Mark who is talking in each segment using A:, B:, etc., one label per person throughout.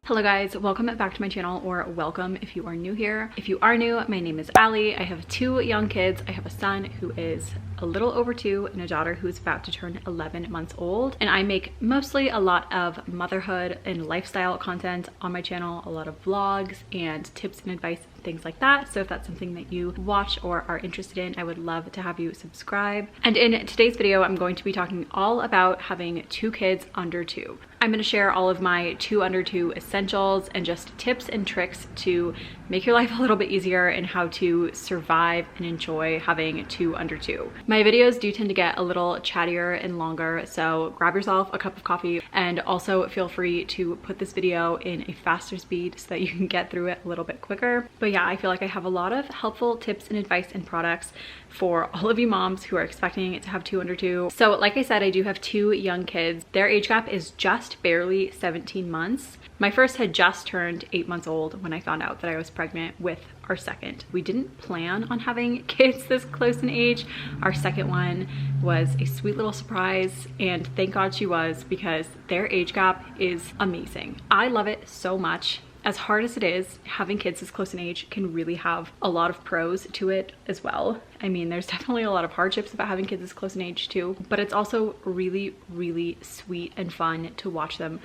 A: Hello guys, welcome back to my channel, or welcome if you are new here. If you are new, my name is Allie. I have two young kids. I have a son who is a little over 2 and a daughter who is about to turn 11 months old. And I make mostly a lot of motherhood and lifestyle content on my channel, a lot of vlogs and tips and advice, things like that. So if that's something that you watch or are interested in, I would love to have you subscribe. And in today's video, I'm going to be talking all about having two kids under 2. I'm going to share all of my 2 under 2 essentials and just tips and tricks to make your life a little bit easier and how to survive and enjoy having 2 under 2. My videos do tend to get a little chattier and longer, so grab yourself a cup of coffee and also feel free to put this video in a faster speed so that you can get through it a little bit quicker. But yeah, I feel like I have a lot of helpful tips and advice and products for all of you moms who are expecting to have 2 under 2. So like I said, I do have 2 young kids. Their age gap is just barely 17 months. My first had just turned 8 months old when I found out that I was pregnant with our second. We didn't plan on having kids this close in age. Our second one was a sweet little surprise, and thank God she was, because their age gap is amazing. I love it so much. As hard as it is, having kids this close in age can really have a lot of pros to it as well. I mean, there's definitely a lot of hardships about having kids this close in age too, but it's also really, really sweet and fun to watch them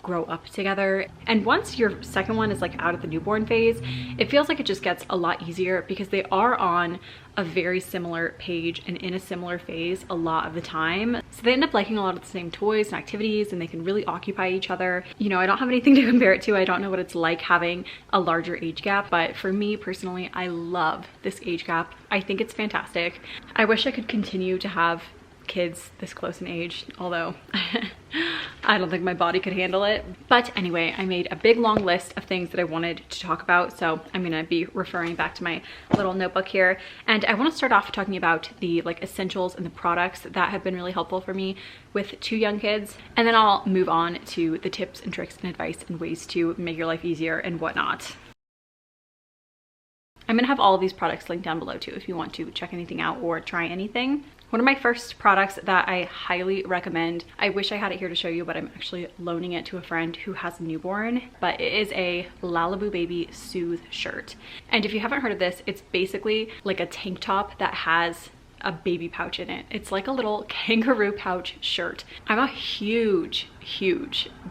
A: grow up together. And once your second one is like out of the newborn phase, it feels like it just gets a lot easier because they are on a very similar page and in a similar phase a lot of the time. So they end up liking a lot of the same toys and activities, and they can really occupy each other. You know, I don't have anything to compare it to. I don't know what it's like having a larger age gap, but for me personally, I love this age gap. I think it's fantastic. I wish I could continue to have kids this close in age, although I don't think my body could handle it. But anyway, I made a big long list of things that I wanted to talk about, so I'm gonna be referring back to my little notebook here. And I want to start off talking about the essentials and the products that have been really helpful for me with 2 young kids, and then I'll move on to the tips and tricks and advice and ways to make your life easier and whatnot. I'm gonna have all of these products linked down below too if you want to check anything out or try anything. One of my first products that I highly recommend, I wish I had it here to show you, but I'm actually loaning it to a friend who has a newborn, but it is a Lovevery Baby Soothe shirt. And if you haven't heard of this, it's basically like a tank top that has a baby pouch in it. It's like a little kangaroo pouch shirt. I'm a huge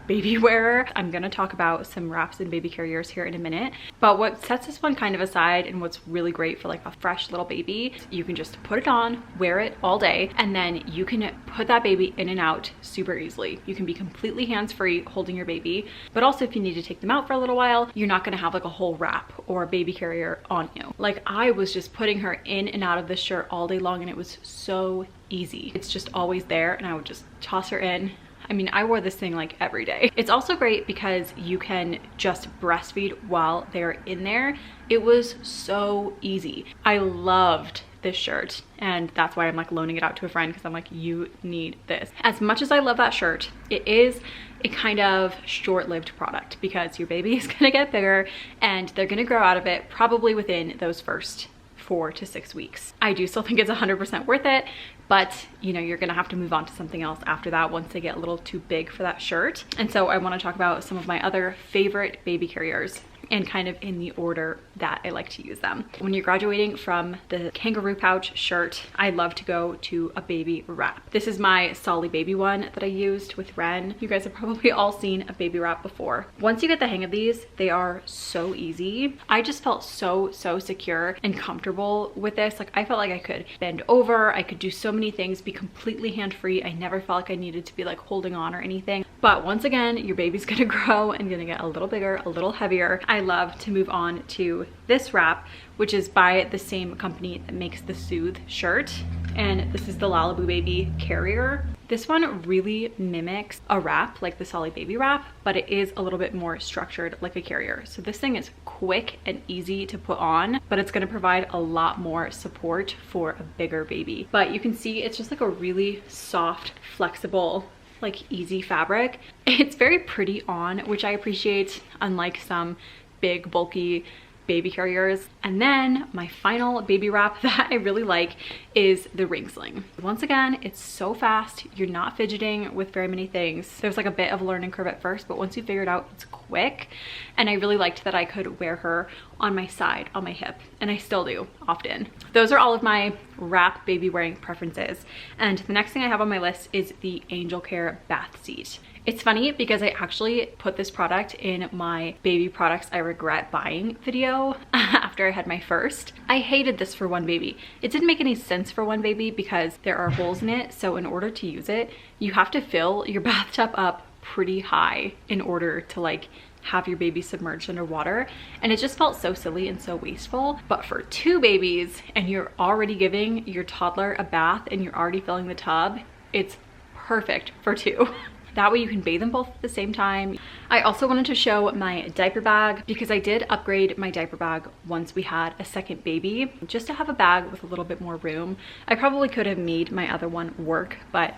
A: baby wearer. I'm gonna talk about some wraps and baby carriers here in a minute, but what sets this one kind of aside and what's really great for like a fresh little baby, you can just put it on, wear it all day, and then you can put that baby in and out super easily. You can be completely hands-free holding your baby, but also if you need to take them out for a little while, you're not gonna have like a whole wrap or a baby carrier on you. Like, I was just putting her in and out of this shirt all day long, and it was so easy. It's just always there, and I would just toss her in. I mean, I wore this thing like every day. It's also great because you can just breastfeed while they're in there. It was so easy. I loved this shirt, and that's why I'm like loaning it out to a friend, because I'm like, you need this. As much as I love that shirt, it is a kind of short-lived product because your baby is gonna get bigger and they're gonna grow out of it probably within those first 4 to 6 weeks. I do still think it's 100% worth it, but you know, you're gonna have to move on to something else after that once they get a little too big for that shirt. And so I want to talk about some of my other favorite baby carriers and kind of in the order that I like to use them. When you're graduating from the kangaroo pouch shirt, I love to go to a baby wrap. This is my Solly baby one that I used with Ren. You guys have probably all seen a baby wrap before. Once you get the hang of these, they are so easy. I just felt so secure and comfortable with this. Like, I felt like I could bend over, I could do so many things, be completely hand-free. I never felt like I needed to be like holding on or anything. But once again, your baby's gonna grow and gonna get a little bigger, a little heavier. I love to move on to this wrap, which is by the same company that makes the Soothe shirt. And this is the Lovevery Baby Carrier. This one really mimics a wrap, like the Solly Baby wrap, but it is a little bit more structured like a carrier. So this thing is quick and easy to put on, but it's gonna provide a lot more support for a bigger baby. But you can see it's just like a really soft, flexible, like easy fabric. It's very pretty on, which I appreciate, unlike some big bulky baby carriers. And then my final baby wrap that I really like is the ring sling. Once again, it's so fast. You're not fidgeting with very many things. There's like a bit of a learning curve at first, but once you figure it out, it's quick. And I really liked that I could wear her on my side, on my hip, and I still do often. Those are all of my wrap baby wearing preferences. And the next thing I have on my list is the Angel Care bath seat. It's funny because I actually put this product in my baby products I regret buying video after I had my first. I hated this for one baby. It didn't make any sense for one baby because there are holes in it. So in order to use it, you have to fill your bathtub up pretty high in order to like have your baby submerged underwater, and it just felt so silly and so wasteful. But for two babies and you're already giving your toddler a bath and you're already filling the tub, it's perfect for two. That way you can bathe them both at the same time. I also wanted to show my diaper bag because I did upgrade my diaper bag once we had a second baby, just to have a bag with a little bit more room. I probably could have made my other one work, but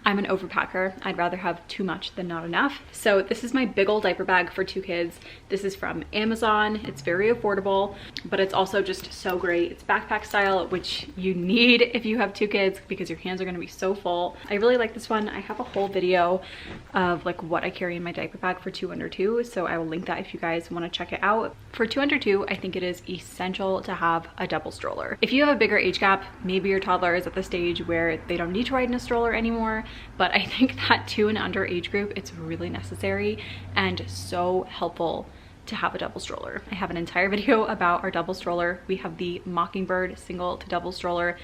A: I'm an overpacker. I'd rather have too much than not enough. So this is my big old diaper bag for two kids. This is from Amazon. It's very affordable, but it's also just so great. It's backpack style, which you need if you have two kids because your hands are gonna be so full. I really like this one. I have a whole video of like what I carry in my diaper bag for 2 under 2, so I will link that if you guys wanna check it out. For 2 under 2, I think it is essential to have a double stroller. If you have a bigger age gap, maybe your toddler is at the stage where they don't need to ride in a stroller anymore, but I think that 2 and under age group, it's really necessary and so helpful to have a double stroller. I have an entire video about our double stroller. We have the Mockingbird single to double stroller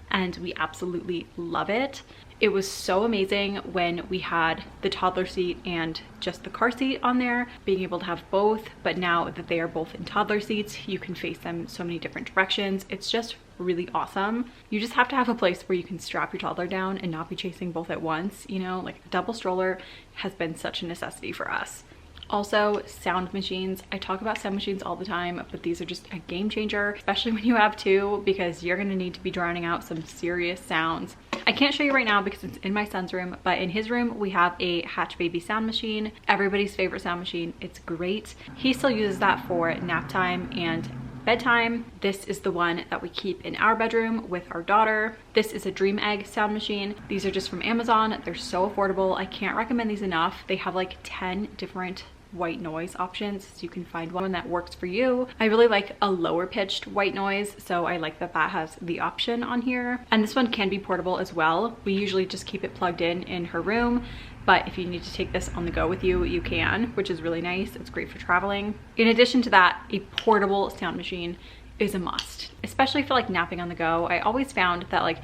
A: and we absolutely love it. It was so amazing when we had the toddler seat and just the car seat on there, being able to have both, but now that they are both in toddler seats, you can face them so many different directions. It's just really awesome. You just have to have a place where you can strap your toddler down and not be chasing both at once, you know, like a double stroller has been such a necessity for us. Also, sound machines. I talk about sound machines all the time, but these are just a game changer, especially when you have two, because you're gonna need to be drowning out some serious sounds. I can't show you right now because it's in my son's room, but in his room, we have a Hatch Baby sound machine, everybody's favorite sound machine. It's great. He still uses that for nap time and bedtime. This is the one that we keep in our bedroom with our daughter. This is a Dream Egg sound machine. These are just from Amazon. They're so affordable. I can't recommend these enough. They have like 10 different white noise options, so you can find one that works for you. I really like a lower pitched white noise, so I like that that has the option on here. And this one can be portable as well. We usually just keep it plugged in her room, but if you need to take this on the go with you, you can, which is really nice. It's great for traveling. In addition to that, a portable sound machine is a must, especially for like napping on the go. I always found that like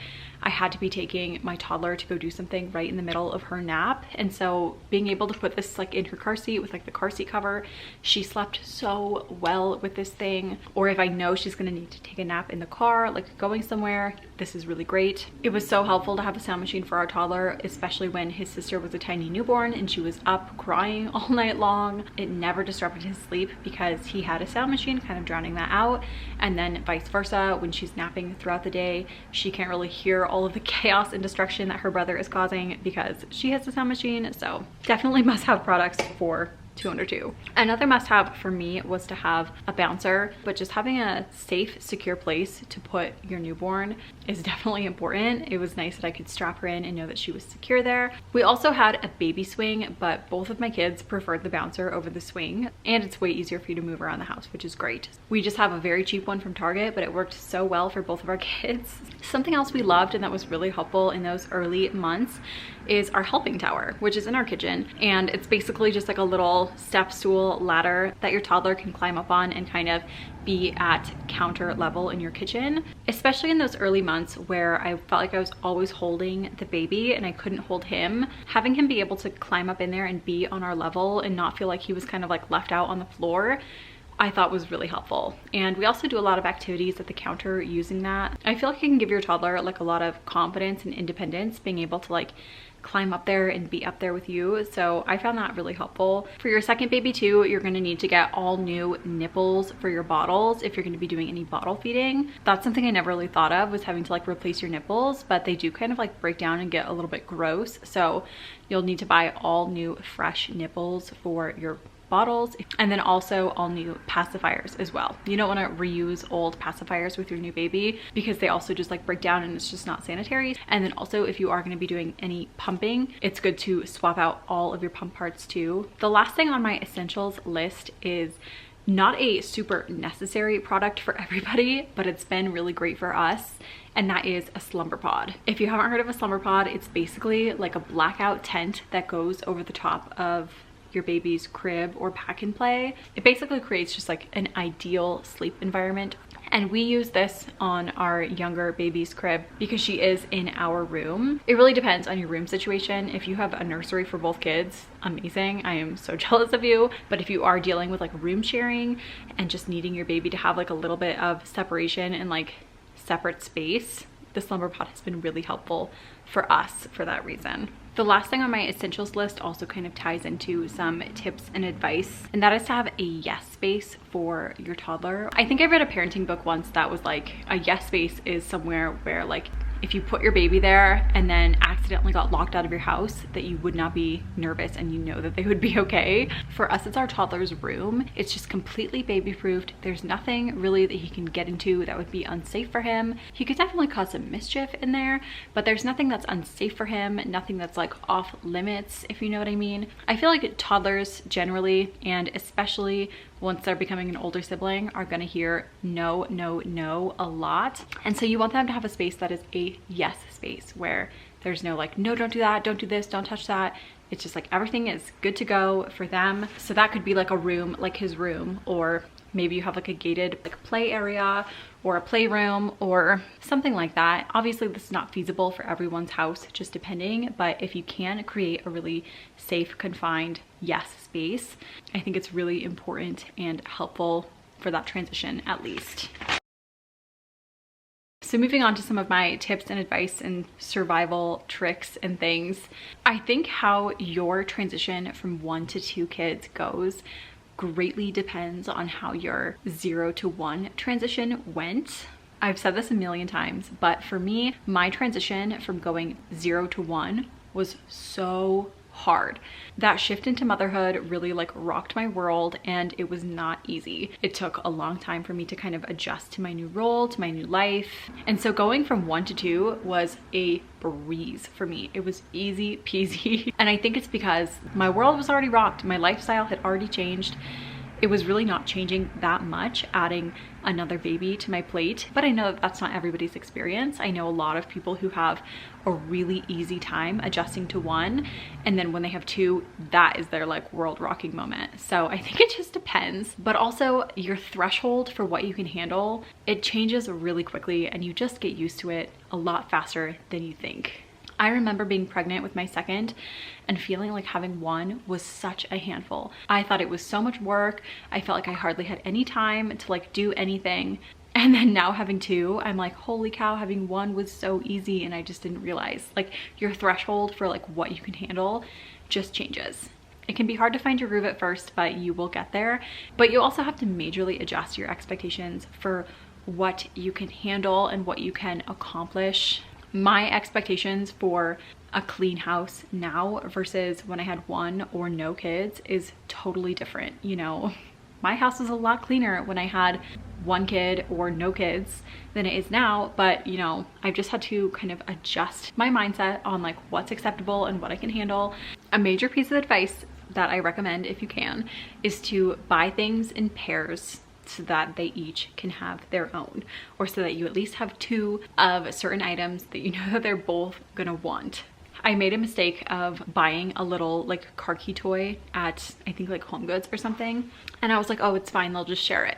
A: I had to be taking my toddler to go do something right in the middle of her nap, and so being able to put this like in her car seat with like the car seat cover, she slept so well with this thing. Or if I know she's gonna need to take a nap in the car, like going somewhere, this is really great. It was so helpful to have a sound machine for our toddler, especially when his sister was a tiny newborn and she was up crying all night long. It never disrupted his sleep because he had a sound machine kind of drowning that out, and then vice versa, when she's napping throughout the day, she can't really hear all of the chaos and destruction that her brother is causing because she has a sound machine. So definitely must have products for 2 under 2. Another must have for me was to have a bouncer, but just having a safe, secure place to put your newborn is definitely important. It was nice that I could strap her in and know that she was secure there. We also had a baby swing, but both of my kids preferred the bouncer over the swing, and it's way easier for you to move around the house, which is great. We just have a very cheap one from Target, but it worked so well for both of our kids. Something else we loved and that was really helpful in those early months is our helping tower, which is in our kitchen, and it's basically just like a little step stool ladder that your toddler can climb up on and kind of be at counter level in your kitchen, especially in those early months where I felt like I was always holding the baby and I couldn't hold him. Having him be able to climb up in there and be on our level and not feel like he was kind of like left out on the floor, I thought was really helpful. And we also do a lot of activities at the counter using that. I feel like it can give your toddler like a lot of confidence and independence, being able to like climb up there and be up there with you. So I found that really helpful. For your second baby too, you're gonna need to get all new nipples for your bottles if you're gonna be doing any bottle feeding. That's something I never really thought of, was having to like replace your nipples, but they do kind of like break down and get a little bit gross. So you'll need to buy all new fresh nipples for your bottles, and then also all new pacifiers as well. You don't want to reuse old pacifiers with your new baby because they also just like break down and it's just not sanitary. And then also if you are going to be doing any pumping, it's good to swap out all of your pump parts too. The last thing on my essentials list is not a super necessary product for everybody, but it's been really great for us, and that is a slumber pod. If you haven't heard of a slumber pod, it's basically like a blackout tent that goes over the top of your baby's crib or pack and play. It basically creates just like an ideal sleep environment. And we use this on our younger baby's crib because she is in our room. It really depends on your room situation. If you have a nursery for both kids, amazing. I am so jealous of you. But if you are dealing with like room sharing and just needing your baby to have like a little bit of separation and like separate space, the slumber pod has been really helpful for us for that reason. The last thing on my essentials list also kind of ties into some tips and advice, and that is to have a yes space for your toddler. I think I read a parenting book once that was like, a yes space is somewhere where like if you put your baby there and then accidentally got locked out of your house, that you would not be nervous and you know that they would be okay. For us, it's our toddler's room. It's just completely baby proofed. There's nothing really that he can get into that would be unsafe for him. He could definitely cause some mischief in there, but there's nothing that's unsafe for him, nothing that's like off limits, if you know what I mean. I feel like toddlers generally, and especially once they're becoming an older sibling, are gonna hear no, no, no a lot. And so you want them to have a space that is a yes space, where there's no like, no, don't do that, don't do this, don't touch that. It's just like everything is good to go for them. So that could be like a room, like his room, or maybe you have like a gated like play area or a playroom or something like that. Obviously this is not feasible for everyone's house, just depending, but if you can create a really safe, confined yes space, I think it's really important and helpful for that transition at least. So moving on to some of my tips and advice and survival tricks and things. I think how your transition from 1 to 2 kids goes greatly depends on how your 0 to 1 transition went. I've said this a million times, but for me, my transition from going 0 to 1 was so hard. That shift into motherhood really like rocked my world, and it was not easy. It took a long time for me to kind of adjust to my new role, to my new life. And so going from 1 to 2 was a breeze for me. It was easy peasy. And I think it's because my world was already rocked. My lifestyle had already changed. It was really not changing that much, adding another baby to my plate. But I know that that's not everybody's experience. I know a lot of people who have a really easy time adjusting to 1, and then when they have 2, that is their like world rocking moment. So I think it just depends. But also your threshold for what you can handle, it changes really quickly, and you just get used to it a lot faster than you think. I remember being pregnant with my second and feeling like having 1 was such a handful. I thought it was so much work. I felt like I hardly had any time to like do anything. And then now having 2, I'm like, holy cow, having 1 was so easy, and I just didn't realize. Like your threshold for like what you can handle just changes. It can be hard to find your groove at first, but you will get there. But you also have to majorly adjust your expectations for what you can handle and what you can accomplish. My expectations for a clean house now versus when I had 1 or no kids is totally different. You know, my house is a lot cleaner when I had 1 kid or no kids than it is now, but you know, I've just had to kind of adjust my mindset on like what's acceptable and what I can handle. A major piece of advice that I recommend, if you can, is to buy things in pairs so that they each can have their own, or so that you at least have 2 of certain items that you know that they're both gonna want. I made a mistake of buying a little like car key toy at I think like Home Goods or something, and I was like, oh, it's fine, they'll just share it.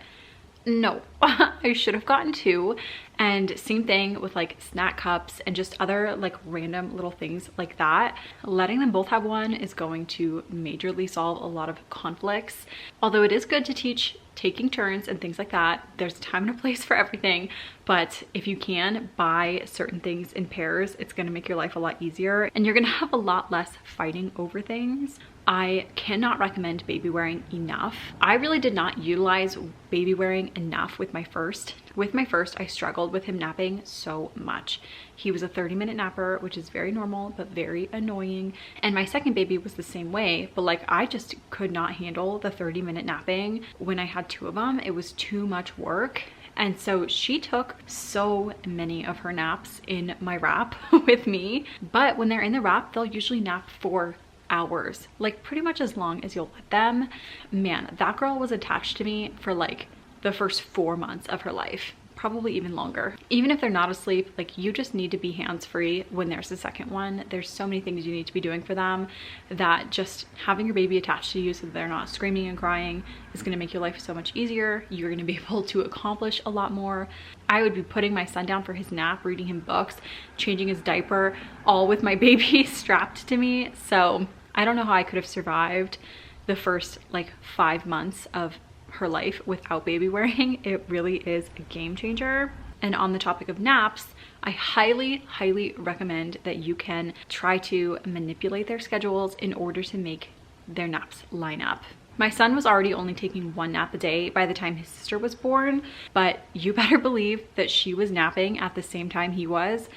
A: No, I should have gotten 2. And same thing with like snack cups and just other like random little things like that. Letting them both have 1 is going to majorly solve a lot of conflicts. Although it is good to teach taking turns and things like that. There's a time and a place for everything, but if you can buy certain things in pairs, it's going to make your life a lot easier, and you're going to have a lot less fighting over things. I cannot recommend baby wearing enough. I really did not utilize baby wearing enough with my first. With my first, I struggled with him napping so much. He was a 30-minute napper, which is very normal, but very annoying. And my second baby was the same way, but like I just could not handle the 30-minute napping. When I had 2 of them, it was too much work. And so she took so many of her naps in my wrap with me. But when they're in the wrap, they'll usually nap for hours, like pretty much as long as you'll let them. Man, that girl was attached to me for like the first 4 months of her life, probably even longer. Even if they're not asleep, like you just need to be hands-free when there's a second one. There's so many things you need to be doing for them that just having your baby attached to you so that they're not screaming and crying is going to make your life so much easier. You're going to be able to accomplish a lot more. I would be putting my son down for his nap, reading him books, changing his diaper, all with my baby strapped to me. So I don't know how I could have survived the first like 5 months of her life without baby wearing. It really is a game changer. And on the topic of naps, I highly recommend that you can try to manipulate their schedules in order to make their naps line up. My son was already only taking 1 nap a day by the time his sister was born, but you better believe that she was napping at the same time he was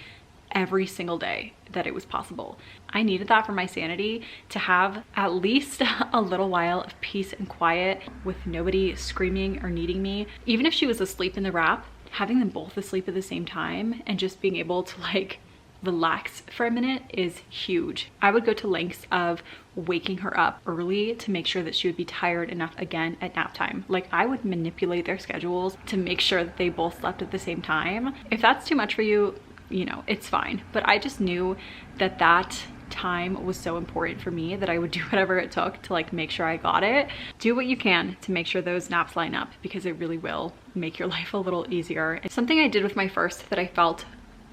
A: every single day that it was possible. I needed that for my sanity, to have at least a little while of peace and quiet with nobody screaming or needing me. Even if she was asleep in the wrap, having them both asleep at the same time and just being able to like relax for a minute is huge. I would go to lengths of waking her up early to make sure that she would be tired enough again at nap time. Like I would manipulate their schedules to make sure that they both slept at the same time. If that's too much for you, you know, it's fine. But I just knew that that time was so important for me that I would do whatever it took to like make sure I got it. Do what you can to make sure those naps line up, because it really will make your life a little easier. And something I did with my first that I felt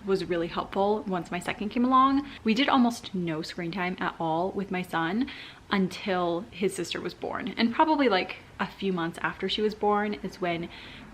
A: was really helpful once my second came along, we did almost no screen time at all with my son until his sister was born. And probably like a few months after she was born is when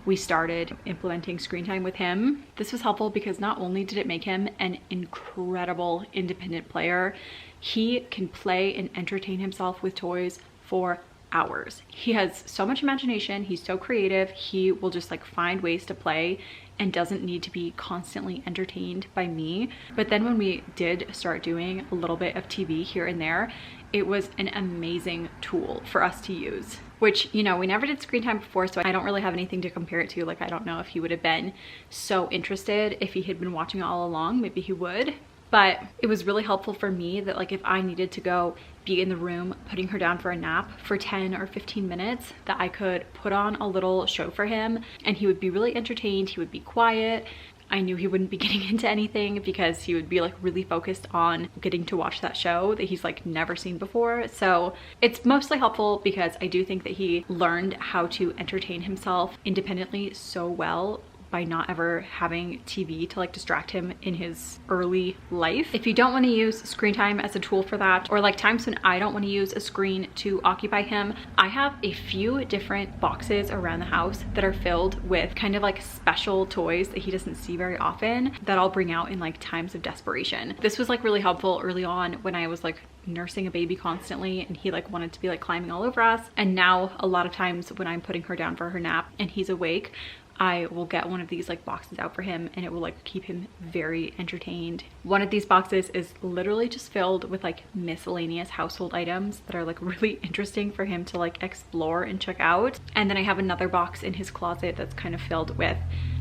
A: we started implementing screen time with him. This was helpful because not only did it make him an incredible independent player, he can play and entertain himself with toys for hours. He has so much imagination. He's so creative. He will just like find ways to play and doesn't need to be constantly entertained by me. But then when we did start doing a little bit of TV here and there, it was an amazing tool for us to use, which, you know, we never did screen time before, so I don't really have anything to compare it to. Like, I don't know if he would have been so interested if he had been watching all along. Maybe he would. But it was really helpful for me that like if I needed to go be in the room putting her down for a nap for 10 or 15 minutes, that I could put on a little show for him and he would be really entertained. He would be quiet. I knew he wouldn't be getting into anything because he would be like really focused on getting to watch that show that he's like never seen before. So it's mostly helpful because I do think that he learned how to entertain himself independently so well by not ever having TV to like distract him in his early life. If you don't want to use screen time as a tool for that, or like times when I don't want to use a screen to occupy him, I have a few different boxes around the house that are filled with kind of like special toys that he doesn't see very often that I'll bring out in like times of desperation. This was like really helpful early on when I was like nursing a baby constantly and he like wanted to be like climbing all over us. And now a lot of times when I'm putting her down for her nap and he's awake, I will get one of these like boxes out for him and it will like keep him very entertained. One of these boxes is literally just filled with like miscellaneous household items that are like really interesting for him to like explore and check out. And then I have another box in his closet that's kind of filled with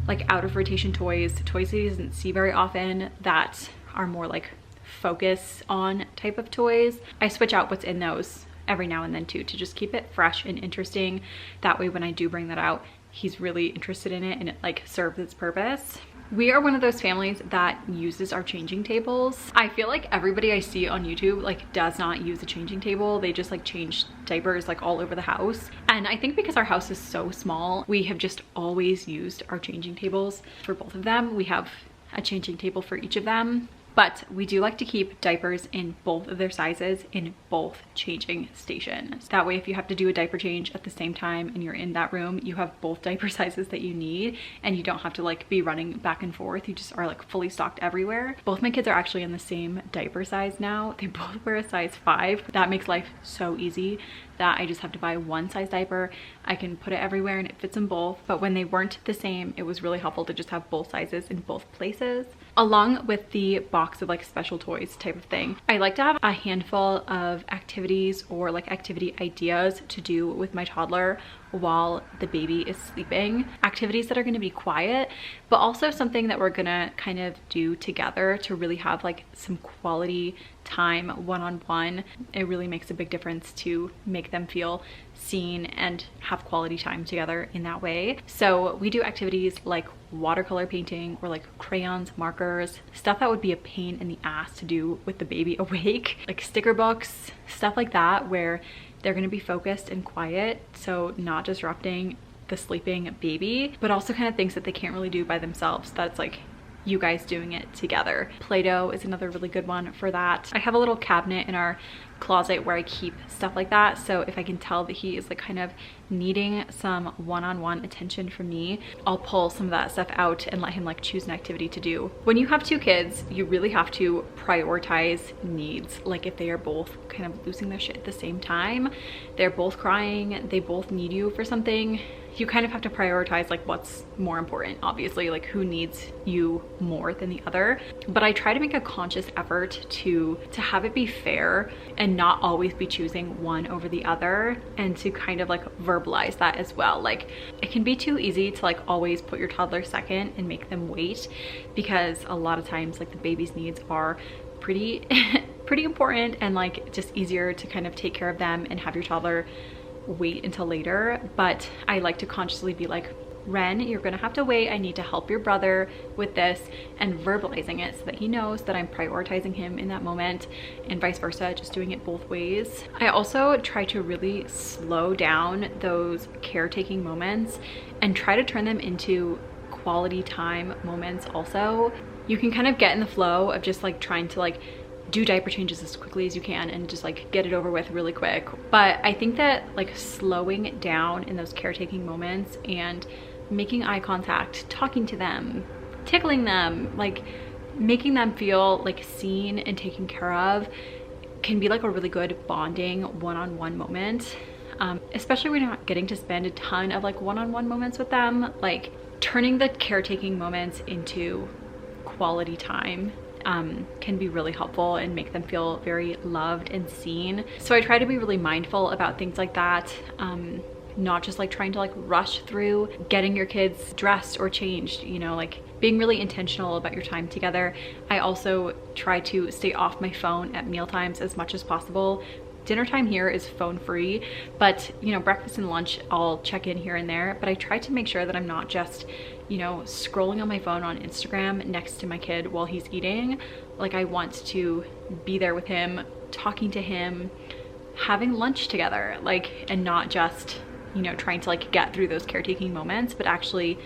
A: like out of rotation toys that he doesn't see very often, that are more like focus on type of toys. I switch out what's in those every now and then too, to just keep it fresh and interesting. That way when I do bring that out, he's really interested in it and it like serves its purpose. We are one of those families that uses our changing tables. I feel like everybody I see on YouTube like does not use a changing table. They just like change diapers like all over the house. And I think because our house is so small, we have just always used our changing tables for both of them. We have a changing table for each of them. But we do like to keep diapers in both of their sizes in both changing stations. That way, if you have to do a diaper change at the same time and you're in that room, you have both diaper sizes that you need and you don't have to like be running back and forth. You just are like fully stocked everywhere. Both my kids are actually in the same diaper size now. They both wear a size 5. That makes life so easy that I just have to buy one size diaper. I can put it everywhere and it fits them both. But when they weren't the same, it was really helpful to just have both sizes in both places. Along with the box of like special toys type of thing, I like to have a handful of activities or like activity ideas to do with my toddler while the baby is sleeping. Activities that are going to be quiet, but also something that we're gonna kind of do together to really have like some quality time one-on-one. It really makes a big difference to make them feel seen and have quality time together in that way. So we do activities like watercolor painting or like crayons, markers, stuff that would be a pain in the ass to do with the baby awake, like sticker books, stuff like that, where they're going to be focused and quiet, so not disrupting the sleeping baby, but also kind of things that they can't really do by themselves. That's like you guys doing it together. Play-Doh is another really good one for that. I have a little cabinet in our closet where I keep stuff like that, so if I can tell that he is like kind of needing some one-on-one attention from me, I'll pull some of that stuff out and let him like choose an activity to do. When you have 2 kids, you really have to prioritize needs. Like if they are both kind of losing their shit at the same time, they're both crying, they both need you for something, you kind of have to prioritize like what's more important, obviously, like who needs you more than the other. But I try to make a conscious effort to have it be fair and not always be choosing one over the other, and to kind of like verbalize that as well. Like it can be too easy to like always put your toddler second and make them wait, because a lot of times like the baby's needs are pretty pretty important, and like just easier to kind of take care of them and have your toddler wait until later. But I like to consciously be like, Ren, you're gonna have to wait. I need to help your brother with this, and verbalizing it so that he knows that I'm prioritizing him in that moment, and vice versa, just doing it both ways. I also try to really slow down those caretaking moments and try to turn them into quality time moments also. You can kind of get in the flow of just like trying to like do diaper changes as quickly as you can and just like get it over with really quick. But I think that like slowing down in those caretaking moments and making eye contact, talking to them, tickling them, like making them feel like seen and taken care of can be like a really good bonding one-on-one moment. Especially when you're not getting to spend a ton of like one-on-one moments with them, like turning the caretaking moments into quality time can be really helpful and make them feel very loved and seen. So I try to be really mindful about things like that, not just like trying to like rush through getting your kids dressed or changed, you know, like being really intentional about your time together. I also try to stay off my phone at meal times as much as possible. Dinner time here is phone free, but you know, breakfast and lunch I'll check in here and there, but I try to make sure that I'm not just, you know, scrolling on my phone on Instagram next to my kid while he's eating. Like I want to be there with him, talking to him, having lunch together, like, and not just, you know, trying to like get through those caretaking moments, but actually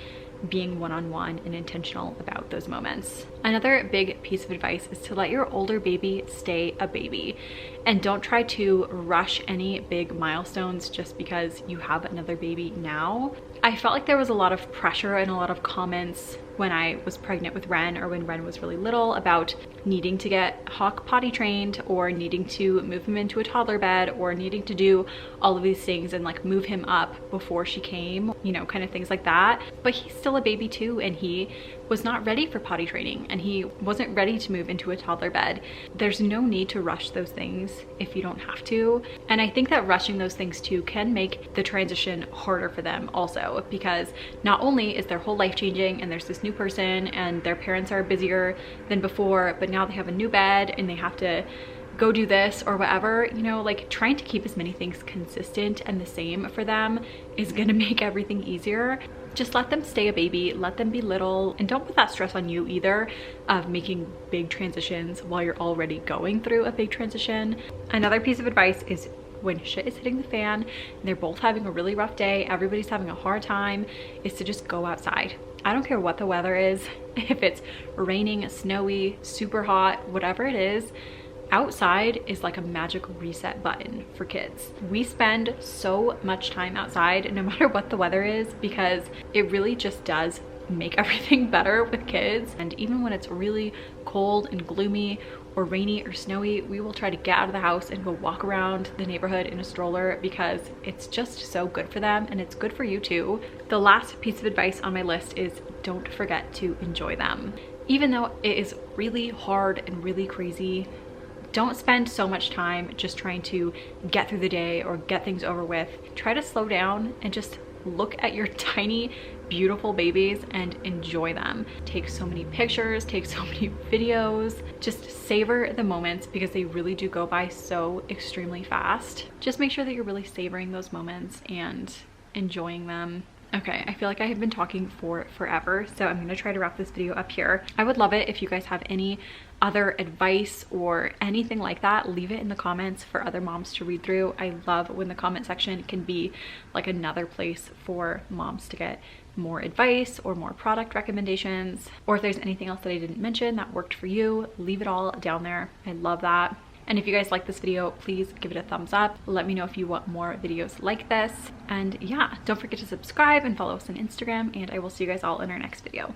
A: being one-on-one and intentional about those moments. Another big piece of advice is to let your older baby stay a baby, and don't try to rush any big milestones just because you have another baby now. I felt like there was a lot of pressure and a lot of comments when I was pregnant with Ren, or when Ren was really little, about needing to get Hawk potty trained, or needing to move him into a toddler bed, or needing to do all of these things and like move him up before she came, you know, kind of things like that. But he's still a baby too, and he was not ready for potty training, and he wasn't ready to move into a toddler bed. There's no need to rush those things if you don't have to. And I think that rushing those things too can make the transition harder for them also, because not only is their whole life changing and there's this new person and their parents are busier than before, but now they have a new bed and they have to go do this or whatever, you know, like trying to keep as many things consistent and the same for them is gonna make everything easier. Just let them stay a baby, let them be little, and don't put that stress on you either of making big transitions while you're already going through a big transition. Another piece of advice is when shit is hitting the fan and they're both having a really rough day, everybody's having a hard time, is to just go outside. I don't care what the weather is, if it's raining, snowy, super hot, whatever it is, outside is like a magic reset button for kids. We spend so much time outside no matter what the weather is, because it really just does make everything better with kids. And even when it's really cold and gloomy or rainy or snowy, we will try to get out of the house and go walk around the neighborhood in a stroller, because it's just so good for them and it's good for you too. The last piece of advice on my list is don't forget to enjoy them. Even though it is really hard and really crazy, don't spend so much time just trying to get through the day or get things over with. Try to slow down and just look at your tiny, beautiful babies and enjoy them. Take so many pictures, take so many videos, just savor the moments, because they really do go by so extremely fast. Just make sure that you're really savoring those moments and enjoying them. Okay, I feel like I have been talking for forever, so I'm gonna try to wrap this video up here. I would love it if you guys have any other advice or anything like that. Leave it in the comments for other moms to read through. I love when the comment section can be like another place for moms to get more advice or more product recommendations, or if there's anything else that I didn't mention that worked for you, leave it all down there. I love that. And if you guys like this video, please give it a thumbs up. Let me know if you want more videos like this. And yeah, don't forget to subscribe and follow us on Instagram, and I will see you guys all in our next video.